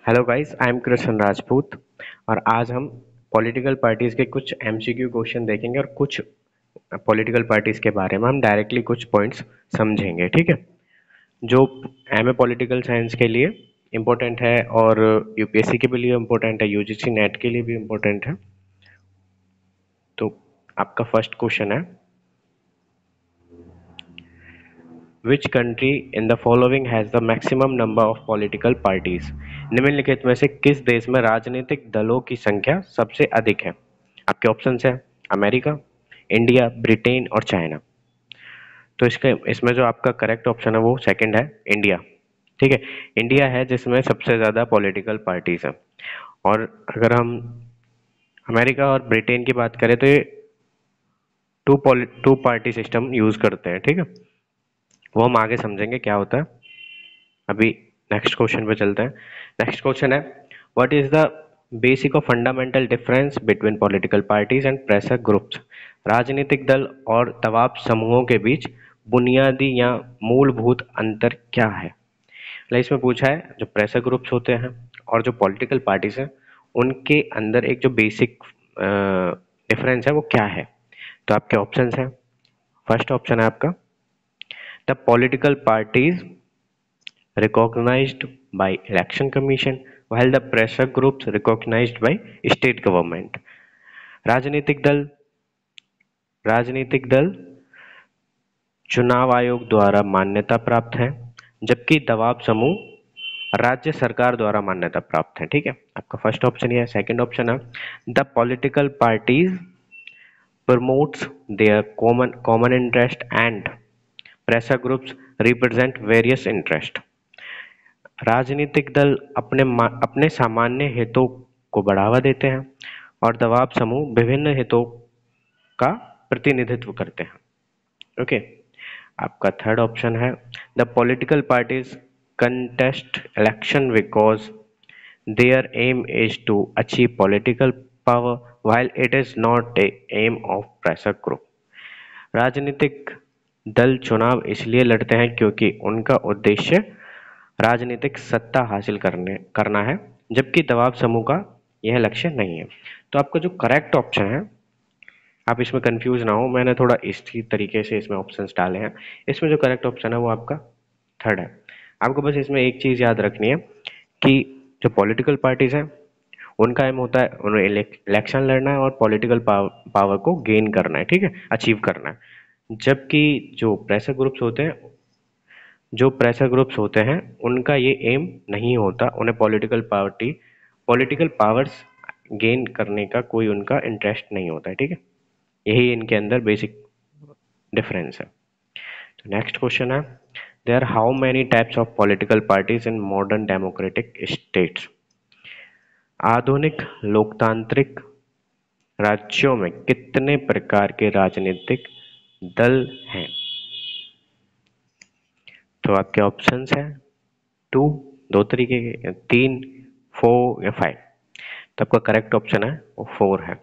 Hello guys, I am Krishna Rajput. और आज हम पॉलिटिकल पार्टीज के कुछ एमसीक्यू क्वेश्चन देखेंगे और कुछ पॉलिटिकल पार्टीज के बारे में हम डायरेक्टली कुछ पॉइंट्स समझेंगे। ठीक है, जो एमए पॉलिटिकल साइंस के लिए इम्पोर्टेंट है और यूपीएससी के लिए इम्पोर्टेंट है, यूजीसी नेट के लिए भी इम्पोर्टेंट है। तो आपका फर्स्ट क्वेश्चन है, which country in the following has the maximum number of political parties. निम्नलिखित में से किस देश में राजनीतिक दलों की संख्या सबसे अधिक है? आपके ऑप्शंस है अमेरिका, इंडिया, ब्रिटेन और चाइना। तो इसके इसमें जो आपका करेक्ट ऑप्शन है वो सेकंड है, इंडिया। ठीक है, इंडिया है जिसमें सबसे ज्यादा पॉलिटिकल पार्टीज हैं। और अगर हम अमेरिका और ब्रिटेन की बात करें तो ये टू पार्टी सिस्टम यूज करते हैं। ठीक है, वो हम आगे समझेंगे क्या होता है। अभी नेक्स्ट क्वेश्चन पे चलते हैं। नेक्स्ट क्वेश्चन है, व्हाट इज द बेसिक और fundamental difference between political parties and pressure groups. राजनीतिक दल और दबाव समूहों के बीच बुनियादी या मूलभूत अंतर क्या है? मतलब इसमें पूछा है जो प्रेशर ग्रुप्स होते हैं और जो पॉलिटिकल पार्टीज हैं उनके अंदर एक जो बेसिक डिफरेंस है वो क्या है। तो आपके ऑप्शंस हैं, फर्स्ट ऑप्शन है आपका, the political parties recognized by election commission while the pressure groups recognized by state government। राजनीतिक दल राजनीतिक दल चुनाव आयोग द्वारा मान्यता प्राप्त है, जबकि दबाव समूह राज्य सरकार द्वारा मान्यता प्राप्त है। ठीक है, आपका फर्स्ट ऑप्शन ये है। सेकंड ऑप्शन है, the political parties promotes their common interest and pressure groups represent various interest। राजनीतिक दल अपने सामान्य हितों को बढ़ावा देते हैं और दबाव समूह विभिन्न हितों का प्रतिनिधित्व करते हैं। ओके, आपका थर्ड ऑप्शन है, the political parties contest election because their aim is to achieve political power while it is not a aim of pressure group। राजनीतिक दल चुनाव इसलिए लड़ते हैं क्योंकि उनका उद्देश्य राजनीतिक सत्ता हासिल करना है, जबकि दबाव समूह का यह लक्ष्य नहीं है। तो आपका जो करेक्ट ऑप्शन है, आप इसमें कंफ्यूज ना हो, मैंने थोड़ा इसी तरीके से इसमें ऑप्शंस डाले हैं। इसमें जो करेक्ट ऑप्शन है वो आपका थर्ड है। आपको बस इसमें एक चीज याद रखनी है कि जो पॉलिटिकल पार्टीज हैं उनका एम होता है उन्हें इलेक्शन लड़ना है और पॉलिटिकल पावर को गेन करना है। ठीक है, अचीव करना है। जबकि जो प्रेशर ग्रुप्स होते हैं उनका ये एम नहीं होता, उन्हें पॉलिटिकल पावर्स गेन करने का कोई उनका इंटरेस्ट नहीं होता है। ठीक है, यही इनके अंदर बेसिक डिफरेंस है। तो नेक्स्ट क्वेश्चन है, there how many types of political parties in modern democratic states. आधुनिक लोकतांत्रिक राज्यों में कितने प्रकार के राजनीतिक दल हैं? तो आपके ऑप्शंस हैं टू, दो तरीके के, तीन, फोर या फाइव। तो आपका करेक्ट ऑप्शन है वो फोर है।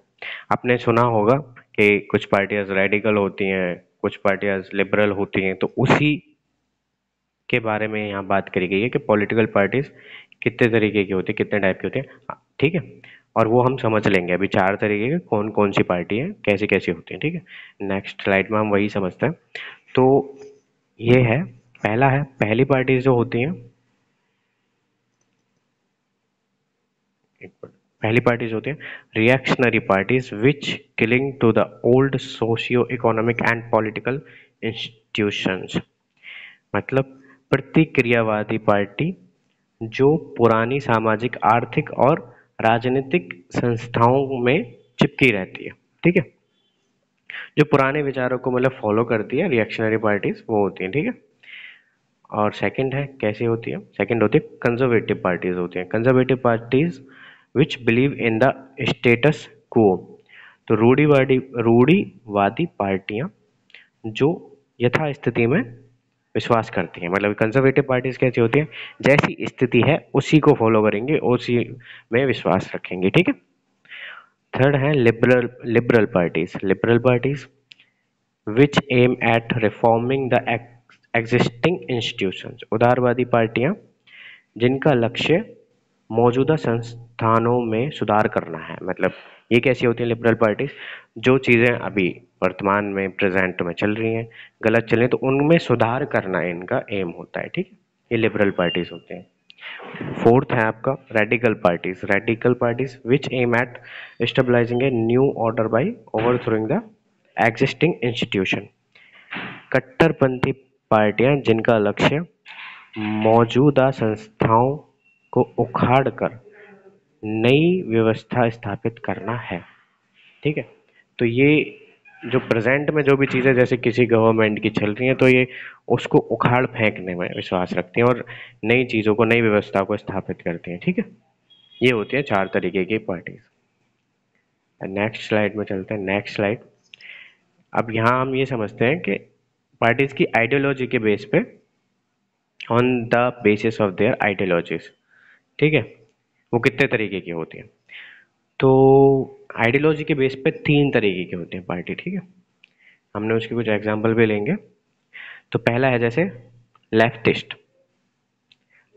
आपने सुना होगा कि कुछ पार्टियां रेडिकल होती हैं, कुछ पार्टियां लिबरल होती हैं, तो उसी के बारे में यहाँ बात करी गई है कि पॉलिटिकल पार्टीज कितने तरीके की होती है, कितने टाइप की होती है। हाँ, ठीक है, और वो हम समझ लेंगे अभी चार तरीके के कौन कौन सी पार्टी है, कैसी कैसी होती है। ठीक है, नेक्स्ट स्लाइड में हम वही समझते हैं। तो ये है, पहला है, पहली पार्टीज जो होती हैं, पहली पार्टीज होती हैं reactionary parties which cling to the old socio economic and political institutions. मतलब प्रतिक्रियावादी पार्टी जो पुरानी सामाजिक, आर्थिक और राजनीतिक संस्थाओं में चिपकी रहती है। ठीक है, जो पुराने विचारों को मतलब फॉलो करती है, रिएक्शनरी पार्टीज वो होती हैं। ठीक है, और सेकंड है, कैसे होती है, सेकंड होती है कंजर्वेटिव पार्टीज होती हैं। Conservative parties which believe in the status quo. तो रूढ़िवादी पार्टियां जो यथास्थिति में विश्वास करती हैं। मतलब कंजर्वेटिव पार्टीज कैसी होती हैं, जैसी स्थिति है उसी को फॉलो करेंगे, उसी में विश्वास रखेंगे। ठीक है, थर्ड है liberal parties which aim at reforming the existing institutions. उदारवादी पार्टियां जिनका लक्ष्य मौजूदा संस्थानों में सुधार करना है। मतलब ये कैसी होती है लिबरल पार्टीज, जो चीजें अभी वर्तमान में प्रेजेंट में चल रही हैं, गलत चल रही हैं, तो उनमें सुधार करना इनका एम होता है। ठीक है, ये लिबरल पार्टीज होते हैं। फोर्थ है आपका radical parties. Radical parties which aim at stabilising a new order by overthrowing the existing institution. कट्टरपंथी पार्टियां जिनका लक्ष्य मौजूदा संस्थाओं को उखाड़कर नई व्यवस्था स्थापित करना है। ठीक है, तो ये जो प्रेजेंट में जो भी चीजें जैसे किसी गवर्नमेंट की चल रही हैं, तो ये उसको उखाड़ फेंकने में विश्वास रखती हैं और नई चीजों को, नई व्यवस्था को स्थापित करती हैं। ठीक है, ये होती है 4 तरीके की पार्टीज। नेक्स्ट स्लाइड में चलते हैं। Next slide. अब यहाँ हम ये समझते हैं कि पार्टीज की आइडियोलॉजी के बेस पे, on the basis of their ideologies, ठीक है, वो कितने तरीके की होती है। तो आइडियोलॉजी के बेस पे 3 तरीके की होती है पार्टी। ठीक है, हमने उसके कुछ एग्जांपल भी लेंगे। तो पहला है जैसे लेफ्टिस्ट।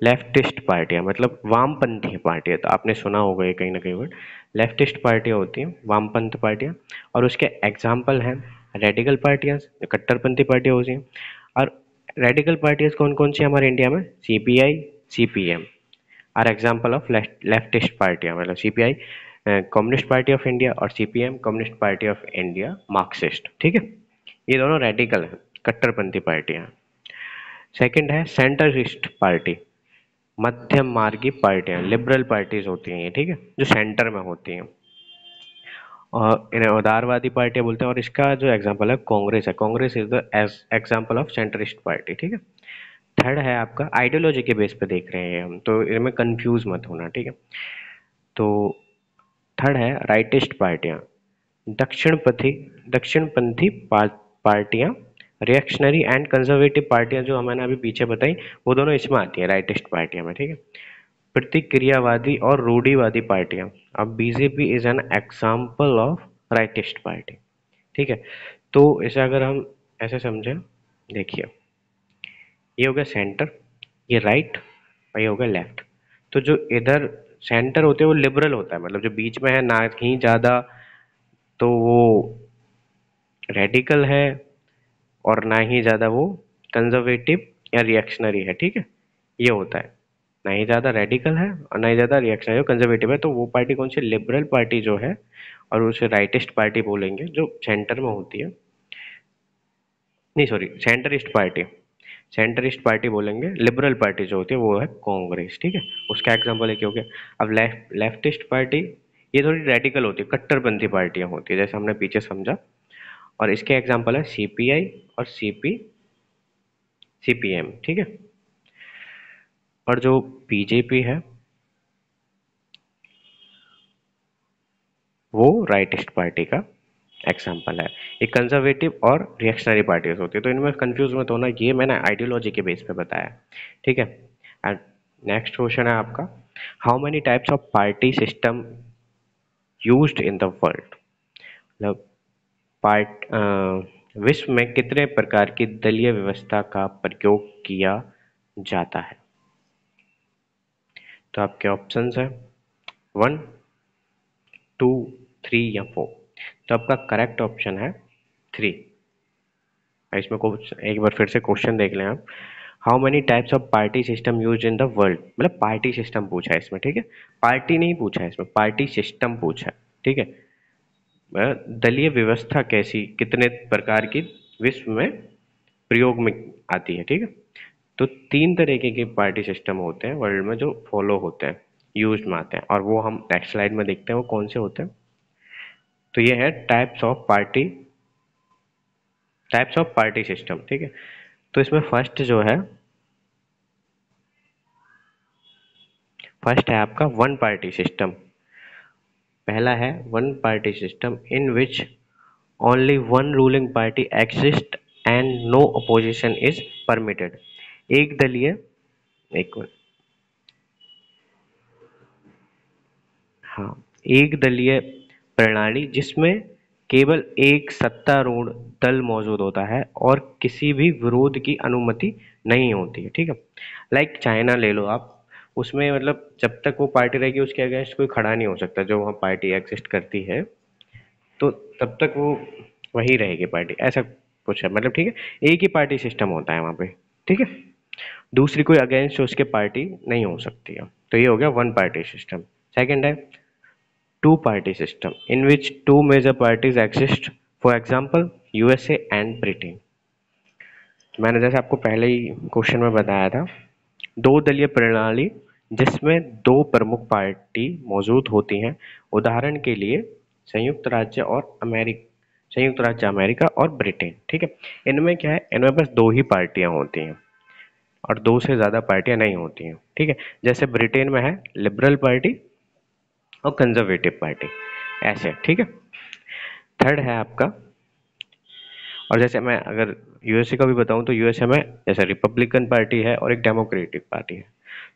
लेफ्टिस्ट पार्टियां मतलब वामपंथी पार्टियां, तो आपने सुना होगा ये कहीं ना कहीं वर्ड। लेफ्टिस्ट पार्टियां होती हैं वामपंथ पार्टियां, और उसके एग्जाम्पल हैं रेडिकल पार्टियां, कट्टरपंथी पार्टियां होती हैं। और रेडिकल पार्टियां कौन कौन सी हमारे इंडिया में? CPI, CPM are example of leftist पार्टियां। मतलब CPI communist party of India और CPM communist party of India Marxist. ठीक है, ये दोनों रेडिकल हैं, कट्टरपंथी पार्टियां। सेकंड है सेंटरिस्ट पार्टी, मध्यम मार्गी पार्टियां, लिबरल पार्टीज होती हैं ये। ठीक है, जो सेंटर में होती हैं, और इन्हें उदारवादी पार्टियां बोलते हैं। और इसका जो एग्जांपल है कांग्रेस है। Congress is the example of centrist party. ठीक है। थर्ड है आपका आइडियोलॉजी के बेस पे देख रहे हैं हम, तो इनमें कंफ्यूज मत होना। ठीक है, तो थर्ड है राइटिस्ट पार्टियां, दक्षिणपंथी पार्टियां, रिएक्शनरी एंड कंजर्वेटिव पार्टियां जो मैंने अभी पीछे बताई, वो दोनों इसमें आती है राइटिस्ट पार्टियां में। ठीक है, प्रतिक्रियावादी और रूढ़िवादी पार्टियां। अब BJP is an example of rightist party. ठीक है, तो इसे अगर हम ऐसे समझें, देखिए ये हो गया सेंटर, ये राइट, और ये हो गया लेफ्ट। तो जो इधर सेंटर होते हैं वो लिबरल होता है, मतलब जो बीच में है ना ही ज्यादा तो वो रेडिकल है, और ना ही ज्यादा वो कंजर्वेटिव या रिएक्शनरी है। ठीक है, ये होता है, ना ही ज्यादा रेडिकल है और ना ही ज्यादा रिएक्शनरी कंजर्वेटिव है। तो वो पार्टी कौन सी? लिबरल पार्टी जो है, और उसे राइटिस्ट पार्टी बोलेंगे जो सेंटर में होती है। नहीं सॉरी, सेंटरिस्ट पार्टी, सेंटरिस्ट पार्टी बोलेंगे। लिबरल पार्टी जो होती है वो है कांग्रेस। ठीक है, उसका एग्जांपल है क्या हो गया। अब लेफ्टिस्ट पार्टी, ये थोड़ी रेडिकल होती है, कट्टरपंथी पार्टियां होती है, जैसे हमने पीछे समझा। और इसके एग्जांपल है सीपीआई और सीपीएम। ठीक है, और जो बीजेपी है वो राइटिस्ट पार्टी का एग्जाम्पल है। ये कंजर्वेटिव और रिएक्शनरी पार्टीज होती है, तो इनमें कंफ्यूज मत होना, ये मैंने आइडियोलॉजी के बेस पे बताया। ठीक है, एंड नेक्स्ट क्वेश्चन है आपका, how many types of party system used in the world. मतलब पार्ट विश्व में कितने प्रकार की दलीय व्यवस्था का प्रयोग किया जाता है। तो आपके ऑप्शंस है 1, 2, 3 या 4। तो आपका करेक्ट ऑप्शन है 3। इसमें एक बार फिर से क्वेश्चन देख लें आप, how many types of party system use in the world. मतलब पार्टी सिस्टम पूछा है इसमें। ठीक है, पार्टी नहीं पूछा है इसमें, पार्टी सिस्टम पूछा है। ठीक है, दलीय व्यवस्था कैसी, कितने प्रकार की विश्व में प्रयोग में आती है। ठीक है, तो 3 तरीके के पार्टी सिस्टम होते हैं वर्ल्ड में जो फॉलो होते हैं, यूज में आते हैं, और वो हम नेक्स्ट स्लाइड में देखते हैं वो कौन से होते हैं। तो ये है टाइप्स ऑफ पार्टी सिस्टम। ठीक है, तो इसमें फर्स्ट है आपका वन पार्टी सिस्टम। पहला है one party system in which only one ruling party exist and no opposition is permitted. एक दलीय, एक मिनट, हाँ, एक दलीय प्रणाली जिसमें केवल एक सत्तारूढ़ दल मौजूद होता है और किसी भी विरोध की अनुमति नहीं होती है। ठीक है, लाइक चाइना ले लो आप, उसमें मतलब जब तक वो पार्टी रहेगी उसके अगेंस्ट कोई खड़ा नहीं हो सकता, जो वहाँ पार्टी एग्जिस्ट करती है तो तब तक वो वही रहेगी पार्टी, ऐसा कुछ है मतलब, ठीक है। एक ही पार्टी सिस्टम होता है वहाँ पे, ठीक है। दूसरी कोई अगेंस्ट उसके पार्टी नहीं हो सकती है, तो ये हो गया वन पार्टी सिस्टम। सेकंड है two party system in which two major parties exist, for example USA and Britain. मैंने जैसे आपको पहले ही क्वेश्चन में बताया था, दो दलीय प्रणाली जिसमें दो प्रमुख पार्टी मौजूद होती हैं, उदाहरण के लिए संयुक्त राज्य और अमेरिका, संयुक्त राज्य अमेरिका और ब्रिटेन, ठीक है। इनमें क्या है, इनमें बस दो ही पार्टियां होती हैं और दो से ज्यादा पार्टियां नहीं होती हैं, ठीक है। जैसे ब्रिटेन में है लिबरल पार्टी और कंजर्वेटिव पार्टी, ऐसे, ठीक है। थर्ड है आपका, और जैसे मैं अगर यूएसए का भी बताऊं तो यूएसए में जैसे रिपब्लिकन पार्टी है और एक डेमोक्रेटिक पार्टी है,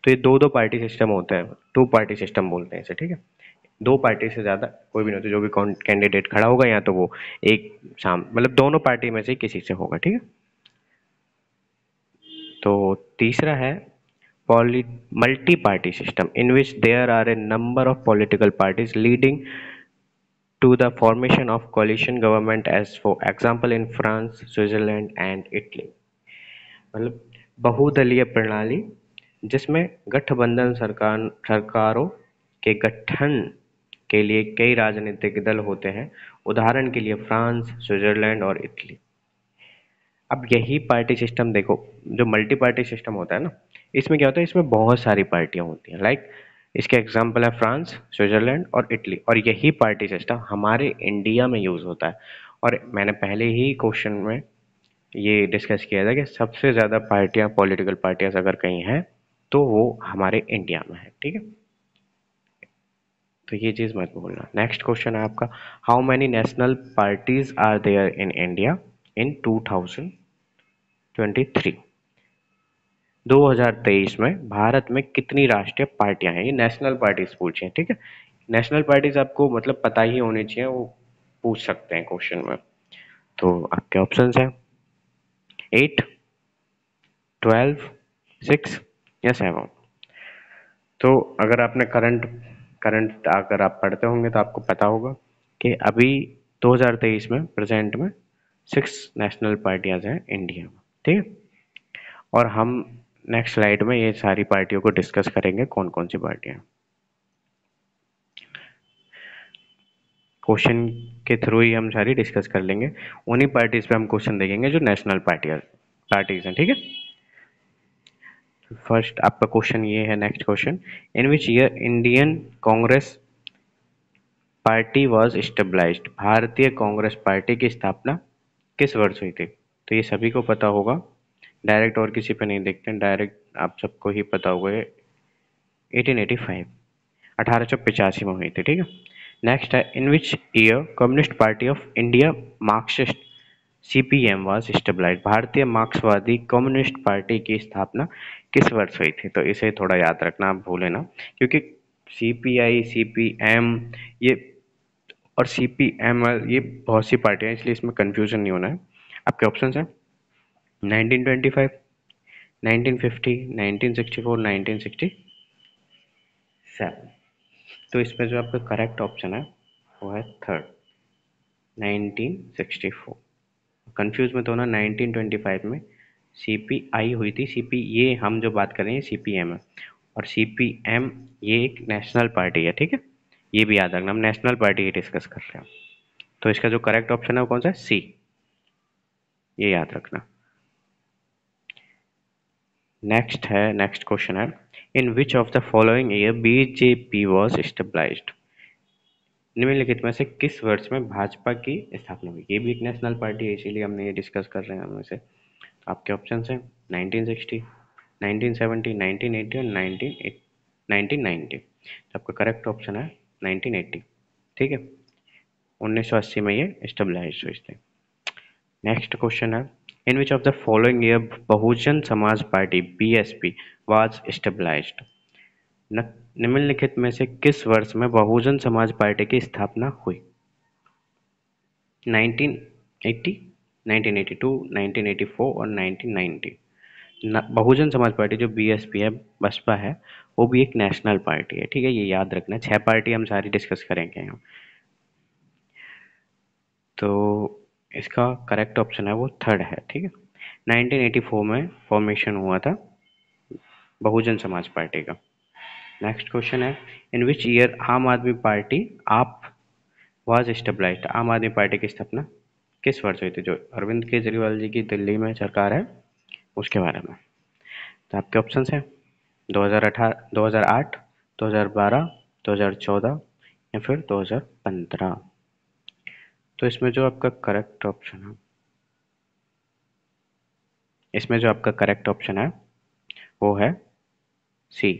तो ये दो दो पार्टी सिस्टम होता है, टू पार्टी सिस्टम बोलते हैं इसे, ठीक है। दो पार्टी से ज्यादा कोई भी नहीं होता, जो भी कैंडिडेट खड़ा होगा या तो वो एक शाम मतलब दोनों पार्टी में से किसी से होगा, ठीक है। तो तीसरा है poly multi party system in which there are a number of political parties leading to the formation of coalition government, as for example in France, Switzerland and Italy। मतलब बहुदलीय प्रणाली जिसमें गठबंधन सरकारों के गठन के लिए कई राजनीतिक दल होते हैं, उदाहरण के लिए फ्रांस, स्विट्जरलैंड और इटली। अब यही पार्टी सिस्टम देखो, जो मल्टी पार्टी सिस्टम होता है ना, इसमें क्या होता है, इसमें बहुत सारी पार्टियां होती हैं, लाइक इसके एग्जांपल है फ्रांस, स्विट्जरलैंड और इटली, और यही पार्टी सिस्टम हमारे इंडिया में यूज होता है। और मैंने पहले ही क्वेश्चन में ये डिस्कस किया था कि सबसे ज्यादा पार्टियां, पॉलिटिकल पार्टियां अगर कहीं हैं तो वो हमारे इंडिया में है, ठीक है। तो ये चीज मत भूलना। नेक्स्ट क्वेश्चन है आपका, how many national parties are there in India in 2023। 2023 में भारत में कितनी राष्ट्रीय पार्टियां हैं, ये नेशनल पार्टीज पूछे हैं, ठीक है। नेशनल पार्टीज आपको मतलब पता ही होनी चाहिए, वो पूछ सकते हैं क्वेश्चन में। तो आपके ऑप्शंस हैं 8, 12, 6 या 7। तो अगर आपने करंट करंट अगर आप पढ़ते होंगे तो आपको पता होगा कि अभी 2023 में प्रेजेंट में 6 नेशनल पार्टियां हैं इंडिया में, ठीक है। और हम नेक्स्ट स्लाइड में ये सारी पार्टियों को डिस्कस करेंगे, कौन कौन सी पार्टियां। क्वेश्चन के थ्रू ही हम सारी डिस्कस कर लेंगे, उन्हीं पार्टीज पे हम क्वेश्चन देखेंगे जो नेशनल पार्टीज हैं, ठीक है। फर्स्ट आपका क्वेश्चन ये है, next question, in which year Indian Congress party was stabilised. भारतीय कांग्रेस पार्टी की स्थापना किस वर्ष हुई थी। तो ये सभी को पता होगा, डायरेक्ट और किसी पे नहीं देखते हैं, डायरेक्ट आप सबको ही पता होगा, 1885, 1885 में हुई थी, ठीक है। नेक्स्ट है, in which year communist party of India Marxist CPM was stabilised. भारतीय मार्क्सवादी कम्युनिस्ट पार्टी की स्थापना किस वर्ष हुई थी। तो इसे थोड़ा याद रखना, आप भूले ना, क्योंकि सीपीआई, सीपीएम ये और सीपीएमएल ये बहुत सी पार्टियां हैं, इसलिए इसमें कंफ्यूजन नहीं होना है। आपके ऑप्शंस हैं 1925, 1950, 1964, 1967। तो इसमें जो आपका करेक्ट ऑप्शन है वो है थर्ड, 1964। कंफ्यूज मत होना, 1925 में सीपीआई हुई थी, सीपी ये हम जो बात कर रहे हैं सीपीएम है, और सीपीएम ये एक नेशनल पार्टी है, ठीक है। ये भी याद रखना, हम नेशनल पार्टी ही डिस्कस कर रहे हैं। तो इसका जो करेक्ट ऑप्शन है वो कौन सा है, सी, ये याद रखना। नेक्स्ट है, नेक्स्ट क्वेश्चन है, in which of the following year BJP was stabilized. निम्नलिखित में से किस वर्ष में भाजपा की स्थापना हुई। ये भी एक नेशनल पार्टी है, इसीलिए हमने ये डिस्कस कर रहे हैं हम इसे। आपके ऑप्शन हैं 1960, 1970, 1980 और 1990। तो आपका करेक्ट ऑप्शन है 1980, ठीक है। 1980 में ये स्टेबलाइज हुई थी। नेक्स्ट क्वेश्चन है, in which of the following year Bahujan Samaj party BSP was stabilised. निम्नलिखित में से किस वर्ष में बहुजन समाज पार्टी की स्थापना हुई। 1980, 1982, 1984 और 1990। बहुजन समाज पार्टी जो बीएसपी है, बसपा है, वो भी एक नेशनल पार्टी है, ठीक है, ये याद रखना। 6 पार्टी हम सारी डिस्कस करेंगे यहाँ। तो इसका करेक्ट ऑप्शन है वो थर्ड है, ठीक है। 1984 में फॉर्मेशन हुआ था बहुजन समाज पार्टी का। नेक्स्ट क्वेश्चन है, इन विच ईयर आम आदमी पार्टी आप वाज एस्टेब्लिश्ड। आम आदमी पार्टी की स्थापना किस वर्ष हुई थी, जो अरविंद केजरीवाल जी की दिल्ली में सरकार है उसके बारे में। तो आपके ऑप्शंस हैं 2018, 2008, 2012, 2014 या फिर 2015। तो इसमें जो आपका करेक्ट ऑप्शन है, इसमें जो आपका करेक्ट ऑप्शन है वो है सी।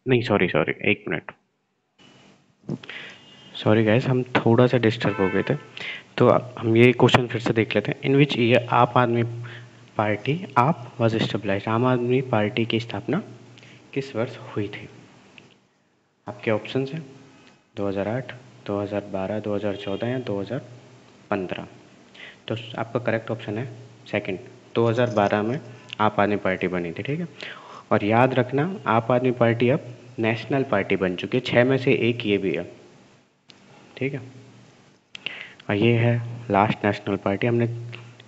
नहीं, सॉरी सॉरी, एक मिनट, सॉरी गाइस, हम थोड़ा सा डिस्टर्ब हो गए थे। तो हम ये क्वेश्चन फिर से देख लेते हैं। इन विच ईयर आप आदमी पार्टी आप वाज एस्टेब्लिश्ड। आम आदमी पार्टी की स्थापना किस वर्ष हुई थी। आपके ऑप्शन हैं 2008, 2012, 2014 या 2015। तो आपका करेक्ट ऑप्शन है सेकंड, 2012 में आप आदमी पार्टी बनी थी, ठीक है। और याद रखना, आप आदमी पार्टी अब नेशनल पार्टी बन चुकी है, 6 में से एक ये भी है, ठीक है। और ये है लास्ट नेशनल पार्टी, हमने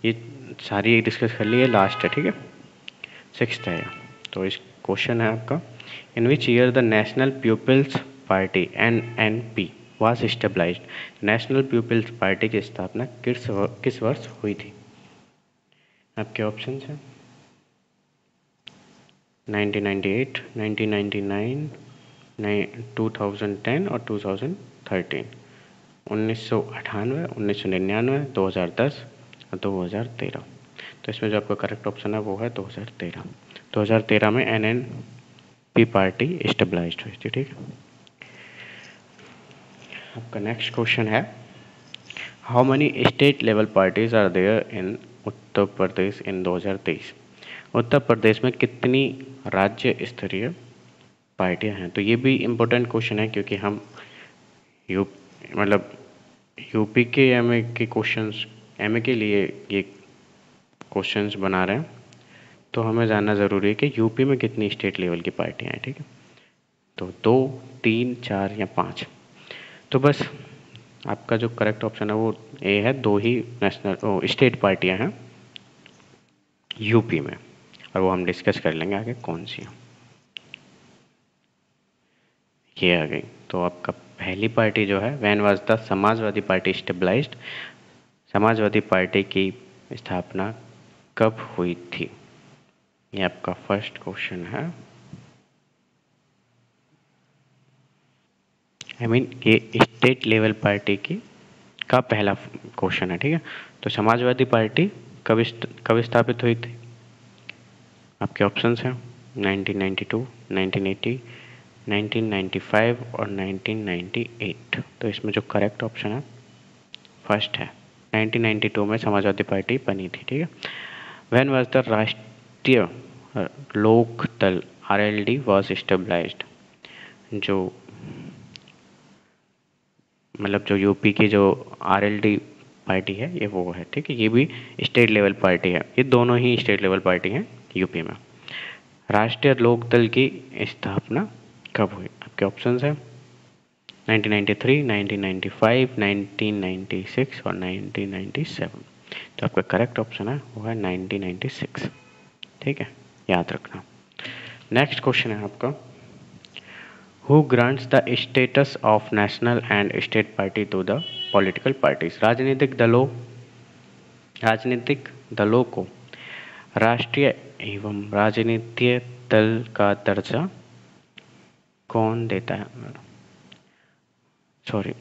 ये सारी डिस्कस कर ली है, लास्ट है, ठीक है, सिक्स्थ है। तो इस क्वेश्चन है आपका, in which year the national people's party NNP was established. National people's party की स्थापना किस वर्ष हुई थी। आपके ऑप्शन हैं 1998, 1999, 2010 और 2013। 1998, 1999, 2010 और 2013। तो इसमें जो आपका करेक्ट ऑप्शन है वो है 2013। 2013 में NNP पार्टी एस्टेब्लिश्ड हुई थी, ठीक है। आपका नेक्स्ट क्वेश्चन है, how many state level parties are there in Uttar Pradesh in 2023। Uttar Pradesh में कितनी राज्य स्तरीय पार्टियां हैं। तो ये भी इम्पोर्टेंट क्वेश्चन है, क्योंकि हम यू मतलब यूपी के एमए के क्वेश्चंस, एमए के लिए ये क्वेश्चंस बना रहे हैं, तो हमें जानना ज़रूरी है कि यूपी में कितनी स्टेट लेवल की पार्टियां हैं, ठीक है। तो 2, 3, 4 या 5। तो बस आपका जो करेक्ट ऑप्शन है वो ए है, 2 ही नेशनल स्टेट पार्टियां हैं यूपी में, और वो हम डिस्कस कर लेंगे आगे कौन सी हैं। ये आ गई। तो आपका पहली पार्टी जो है, when was the Samajwadi party stabilised. Samajwadi party की स्थापना कब हुई थी, ये आपका फर्स्ट क्वेश्चन है। ये स्टेट लेवल पार्टी की का पहला क्वेश्चन है, ठीक है। तो समाजवादी पार्टी कब स्थापित हुई थी। आपके ऑप्शंस हैं 1992, 1980, 1995 और 1998। तो इसमें जो करेक्ट ऑप्शन है फर्स्ट है, 1992 में समाजवादी पार्टी बनी थी, ठीक है। व्हेन वाज द राष्ट्रीय लोक दल RLD वाज एस्टेब्लिश्ड। जो जो यूपी की जो RLD पार्टी है ये वो है, ठीक है। ये भी स्टेट लेवल पार्टी है, ये दोनों ही स्टेट लेवल पार्टी हैं यूपी में। राष्ट्रीय लोक दल की स्थापना कब हुई। आपके ऑप्शंस हैं 1993, 1995, 1996 और 1997। तो आपका करेक्ट ऑप्शन है वो है 1996, ठीक है, याद रखना। नेक्स्ट क्वेश्चन है आपका, who grants the status of national and state party to the political parties. राजनीतिक दलों को राष्ट्रीय एवं राजनीतिक दल का दर्जा कौन देता है। सॉरी,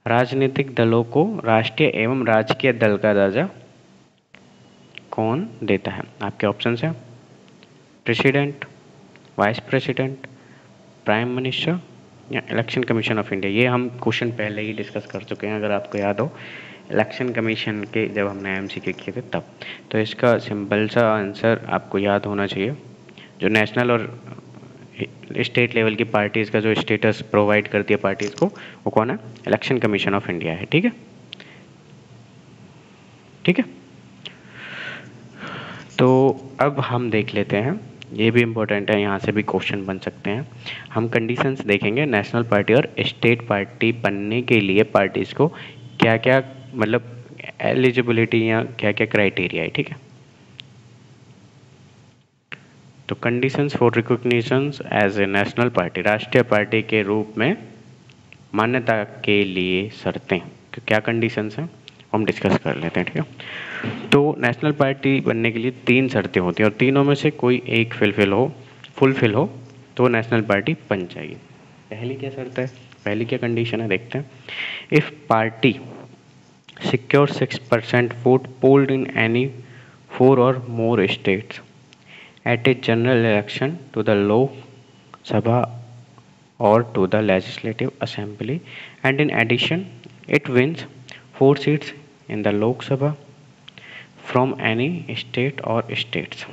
राजनीतिक दलों को राष्ट्रीय एवं राजकीय दल का दर्जा कौन देता है। आपके ऑप्शंस हैं president, vice president, prime minister या इलेक्शन कमीशन ऑफ इंडिया। ये हम क्वेश्चन पहले ही डिस्कस कर चुके हैं, अगर आपको याद हो, इलेक्शन कमीशन के जब हमने MCQ किए थे तब। तो इसका सिंपल सा आंसर आपको याद होना चाहिए, जो नेशनल और स्टेट लेवल की पार्टीज़ का जो स्टेटस प्रोवाइड करती है पार्टीज़ को, वो कौन है? इलेक्शन कमीशन ऑफ इंडिया है। ठीक है, ठीक है। तो अब हम देख लेते हैं, ये भी इम्पोर्टेंट है, यहाँ से भी क्वेश्चन बन सकते हैं। हम कंडीशंस देखेंगे नेशनल पार्टी और स्टेट पार्टी बनने के लिए पार्टीज़ को क्या क्या, मतलब एलिजिबिलिटी या क्या क्या क्राइटेरिया है। ठीक है, तो conditions for recognitions as a national party, राष्ट्रीय पार्टी के रूप में मान्यता के लिए शर्तें, तो क्या कंडीशंस हैं हम डिस्कस कर लेते हैं। ठीक है, तो नेशनल पार्टी बनने के लिए 3 शर्तें होती हैं और तीनों में से कोई एक फुलफिल हो तो नेशनल पार्टी बन जाएगी। पहली क्या शर्त है, पहली क्या कंडीशन है, देखते हैं। If party secure 6% vote polled in any 4 or more states at a general election to the Lok Sabha or to the Legislative Assembly, and in addition it wins 4 seats in the Lok Sabha from any state or states।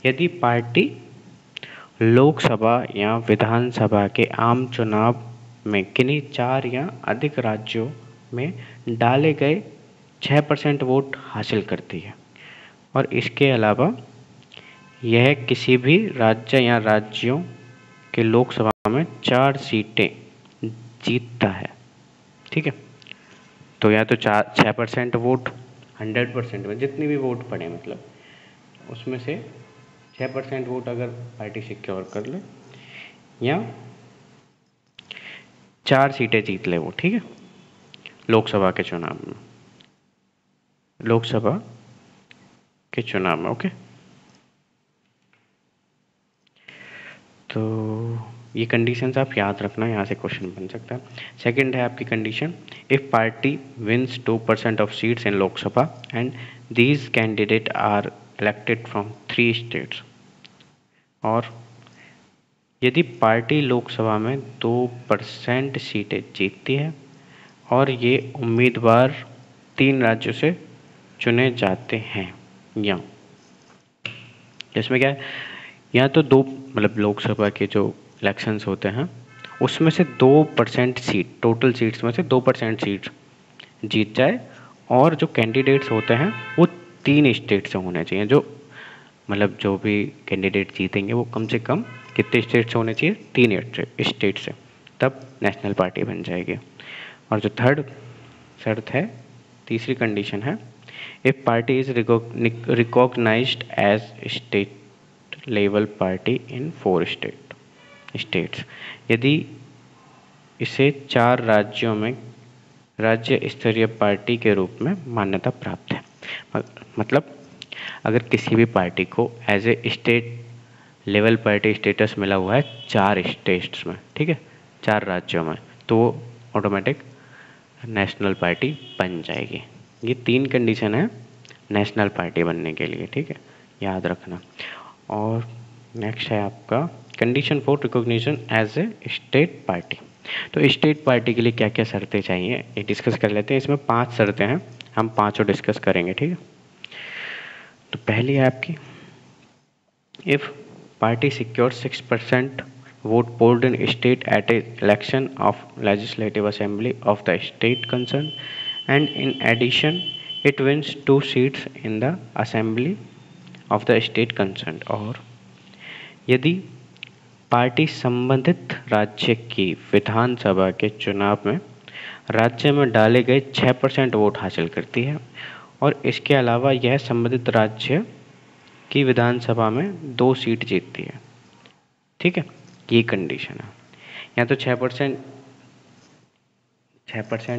यदि party Lok Sabha या विधानसभा के आम चुनाव में किन्हीं 4 या अधिक राज्यों में डाले गए 6% वोट हासिल करती है और इसके अलावा यह किसी भी राज्य या राज्यों के लोकसभा में 4 सीटें जीतता है। ठीक है, तो या तो 6% वोट 100% में जितनी भी वोट पड़े, मतलब उसमें से 6% वोट अगर पार्टी सिक्योर कर ले या 4 सीटें जीत ले वो। ठीक है, लोकसभा के चुनाव में, लोकसभा के चुनाव में। ओके, तो ये कंडीशंस आप याद रखना, यहाँ से क्वेश्चन बन सकता है। सेकंड है आपकी condition, if party wins 2% of seats in Lok Sabha and these candidate are elected from 3 states, और यदि पार्टी लोकसभा में 2% सीटें जीतती है और ये उम्मीदवार 3 राज्यों से चुने जाते हैं, या इसमें क्या है, या तो 2, मतलब लोकसभा के जो इलेक्शंस होते हैं उसमें से 2% सीट, टोटल सीट्स में से 2% सीट जीत जाए, और जो कैंडिडेट्स होते हैं वो 3 स्टेट से होने चाहिए, जो मतलब जो भी कैंडिडेट जीतेंगे वो कम से कम कितने स्टेट से होने चाहिए, 3 स्टेट से, तब नेशनल पार्टी बन जाएगी। और जो थर्ड शर्त है, तीसरी कंडीशन है, if party is recognised as state level party in 4 states, यदि इसे 4 राज्यों में राज्य स्तरीय पार्टी के रूप में मान्यता प्राप्त है। मतलब अगर किसी भी पार्टी को as a state level party status मिला हुआ है 4 स्टेट्स में, ठीक है, 4 राज्यों में, तो वो ऑटोमेटिक नेशनल पार्टी बन जाएगी। ये 3 कंडीशन है नेशनल पार्टी बनने के लिए। ठीक है, याद रखना। और नेक्स्ट है आपका condition for recognition as a state party. तो स्टेट पार्टी के लिए क्या क्या शर्तें चाहिए ये डिस्कस कर लेते हैं। इसमें 5 शर्तें हैं, हम पाँचों डिस्कस करेंगे। ठीक है, तो पहली है आपकी, if party secure 6% vote polled in state at a election of legislative assembly of the state concerned, and in addition it wins 2 seats in the assembly of the state concerned, और यदि party संबंधित राज्य की विधानसभा के चुनाव में राज्य में डाले गए 6% वोट हासिल करती है और इसके अलावा यह संबंधित राज्य की विधानसभा में 2 सीट जीतती है। ठीक है, ये कंडीशन है, या तो 6%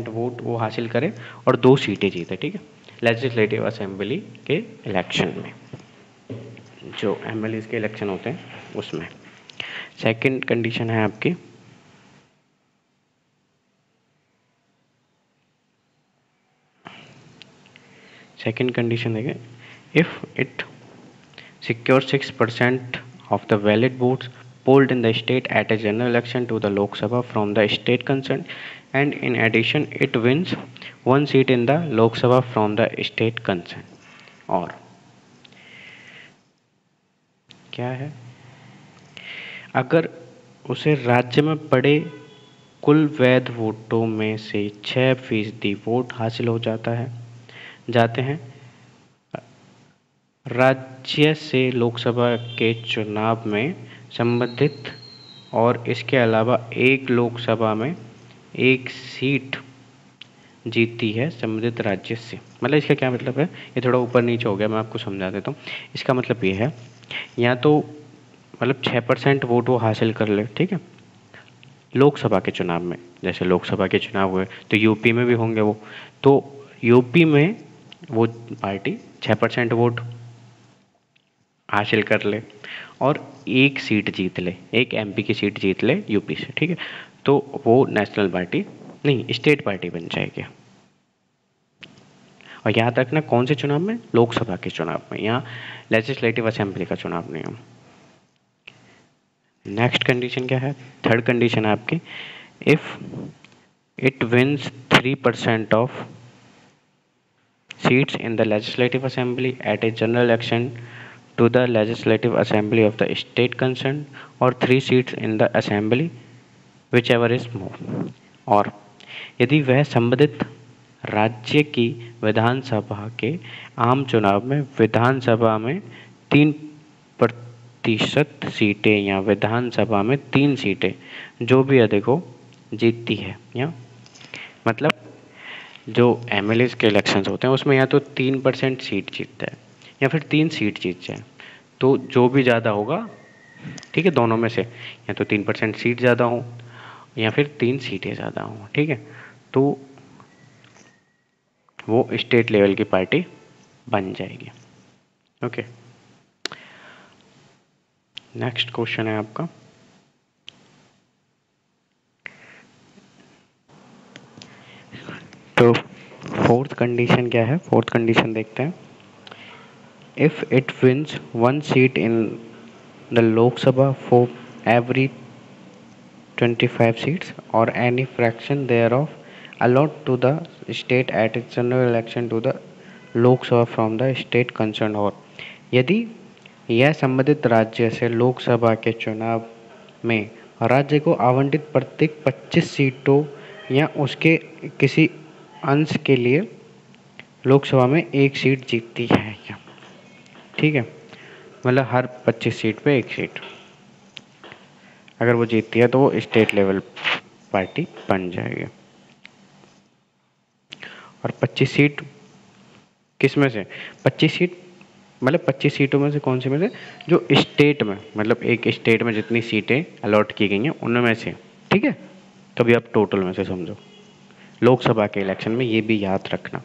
वोट वो हासिल करे और 2 सीटें जीते। ठीक है, लेजिस्लेटिव असेंबली के इलेक्शन में, जो एमएलए के इलेक्शन होते हैं उसमें। सेकंड कंडीशन है आपकी, सेकंड कंडीशन देखें, if it secure 6% of the valid votes polled in the state at a general election to the Lok Sabha from the state concerned, and in addition it wins 1 seat in the Lok Sabha from the state concerned। और क्या है, अगर उसे राज्य में पड़े कुल वैध वोटों में से 6% वोट हासिल हो जाते हैं, राज्य से लोकसभा के चुनाव में संबंधित और इसके अलावा एक लोकसभा में एक सीट जीतती है संबंधित राज्य से। मतलब इसका क्या मतलब है, ये थोड़ा ऊपर नीचे हो गया, मैं आपको समझा देता हूँ। इसका मतलब ये है, या तो मतलब 6% वोट वो हासिल कर ले, ठीक है, लोकसभा के चुनाव में। जैसे लोकसभा के चुनाव हुए तो यूपी में भी होंगे वो, तो यूपी में वो पार्टी 6% वोट हासिल कर ले और एक सीट जीत ले, एक एमपी की सीट जीत ले यूपी से, ठीक है, तो वो नेशनल पार्टी नहीं, स्टेट पार्टी बन जाएगी। और याद रखना कौन से चुनाव में, लोकसभा के चुनाव में, यहाँ लेजिस्लेटिव असेंबली का चुनाव नहीं है। नेक्स्ट कंडीशन क्या है, थर्ड कंडीशन है आपकी, if it wins 3% of seats in the legislative assembly at a general election to the legislative assembly of the state concerned or 3 seats in the assembly whichever is more। और यदि वह संबंधित राज्य की विधानसभा के आम चुनाव में विधानसभा में 3% सीटें या विधानसभा में 3 सीटें जो भी अधिक हो जीतती है। या मतलब जो एमएलए के इलेक्शंस होते हैं उसमें या तो 3% सीट जीतता है या फिर 3 सीट जीत जाए, तो जो भी ज़्यादा होगा, ठीक है, दोनों में से या तो 3% सीट ज़्यादा हो या फिर 3 सीटें ज़्यादा हो, ठीक है, तो वो स्टेट लेवल की पार्टी बन जाएगी। ओके, नेक्स्ट क्वेश्चन है आपका, तो फोर्थ कंडीशन क्या है, फोर्थ कंडीशन देखते हैं। If it wins 1 seat in the Lok Sabha for every 25 seats or any fraction thereof allot to the state at its general election to the Lok Sabha from the state concerned, और यदि यह संबंधित राज्य से लोकसभा के चुनाव में राज्य को आवंटित प्रत्येक 25 सीटों या उसके किसी अंश के लिए लोकसभा में एक सीट जीतती है, ठीक है, मतलब हर 25 सीट पे एक सीट अगर वो जीतती है तो वो स्टेट लेवल पार्टी बन जाएगी। और 25 सीट किस में से, 25 सीट मतलब 25 सीटों में से कौन सी में से, जो स्टेट में, मतलब एक स्टेट में जितनी सीटें अलॉट की गई हैं उनमें से, ठीक है, कभी आप टोटल में से समझो, लोकसभा के इलेक्शन में, ये भी याद रखना,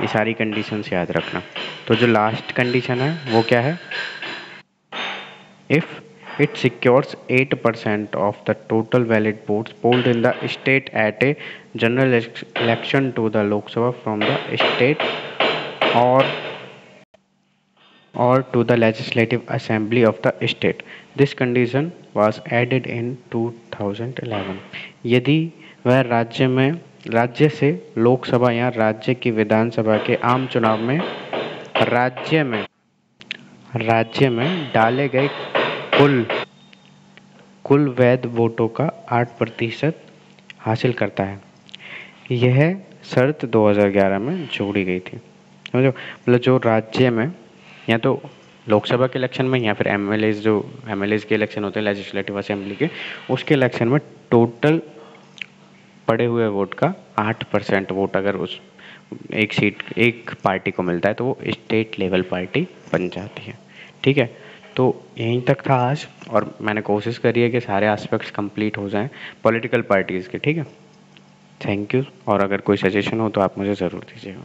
ये सारी कंडीशंस याद रखना। तो जो लास्ट कंडीशन है वो क्या है, if it secures 8% of the total valid votes polled in the state at a general election to the Lok Sabha from the state or to the legislative assembly of the state। This condition was added in 2011। यदि वह राज्य से लोकसभा या राज्य की विधानसभा के आम चुनाव में राज्य में डाले गए कुल वैध वोटों का 8% हासिल करता है। यह शर्त 2011 में जोड़ी गई थी। समझो, मतलब जो राज्य में या तो लोकसभा के इलेक्शन में या फिर एमएलएज के इलेक्शन होते हैं लेजिस्लेटिव असेंबली के, उसके इलेक्शन में टोटल पड़े हुए वोट का 8% वोट अगर उस एक पार्टी को मिलता है तो वो स्टेट लेवल पार्टी बन जाती है, ठीक है। तो यहीं तक था आज, और मैंने कोशिश करी है कि सारे एस्पेक्ट्स कंप्लीट हो जाएं पॉलिटिकल पार्टीज़ के, ठीक है। थैंक यू, और अगर कोई सजेशन हो तो आप मुझे ज़रूर दीजिएगा।